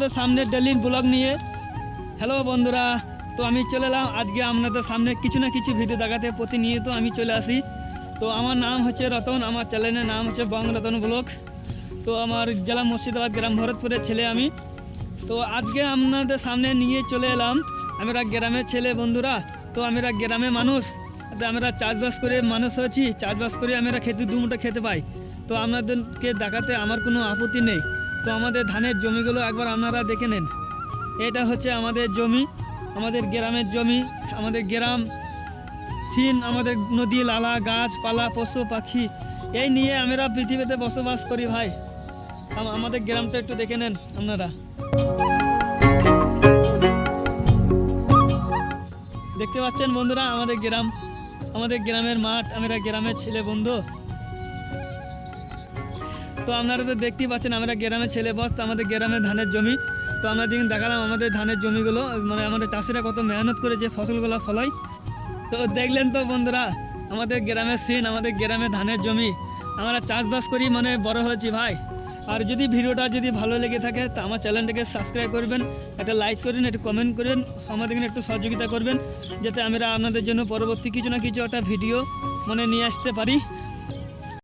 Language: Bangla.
আপনাদের সামনে ডেইলি ব্লগ নিয়ে। হ্যালো বন্ধুরা, তো আমি চলে এলাম আজকে আপনাদের সামনে কিছু না কিছু ভিডিও দেখাতে। প্রতিনিয়ত আমি চলে আসি। তো আমার নাম হচ্ছে রতন, আমার চ্যানেলের নাম হচ্ছে বং রতন ব্লগ। তো আমার জেলা মুর্শিদাবাদ, গ্রাম ভরতপুরের ছেলে আমি। তো আজকে আপনাদের সামনে নিয়ে চলে এলাম। আমরা গ্রামের ছেলে বন্ধুরা, তো আমরা গ্রামের মানুষ, তো আমরা চাষবাস করে মানুষ হয়েছি। চাষবাস করে আমরা খেতে দুমুঠো খেতে পাই। তো আপনাদেরকে দেখাতে আমার কোনো আপত্তি নেই। তো আমাদের ধানের জমিগুলো একবার আপনারা দেখে নেন। এটা হচ্ছে আমাদের জমি, আমাদের গ্রামের জমি, আমাদের গ্রাম সিন, আমাদের নদী লালা, গাছপালা, পশু পাখি, এই নিয়ে আমরা পৃথিবীতে বসবাস করি ভাই। আমাদের গ্রামটা একটু দেখে নেন আপনারা। দেখতে পাচ্ছেন বন্ধুরা আমাদের গ্রাম, আমাদের গ্রামের মাঠ, আমরা গ্রামের ছেলে বন্ধু। তো আপনারা তো দেখতেই পাচ্ছেন আমরা গ্রামের ছেলে বস। তো আমাদের গ্রামের ধানের জমি। তো আমরা যেদিন দেখালাম আমাদের ধানের জমিগুলো, মানে আমাদের চাষিরা কত মেহনত করে যে ফসলগুলো ফলায়। তো দেখলেন তো বন্ধুরা আমাদের গ্রামের সিন, আমাদের গ্রামের ধানের জমি। আমরা চাষবাস করি মানে বড় হয়েছি ভাই। আর যদি ভিডিওটা যদি ভালো লেগে থাকে তো আমার চ্যানেলটাকে সাবস্ক্রাইব করবেন, একটা লাইক করবেন, একটু কমেন্ট করবেন, আমাদেরকে একটু সহযোগিতা করবেন, যাতে আমরা আপনাদের জন্য পরবর্তী কিছু না কিছু একটা ভিডিও মানে নিয়ে আসতে পারি।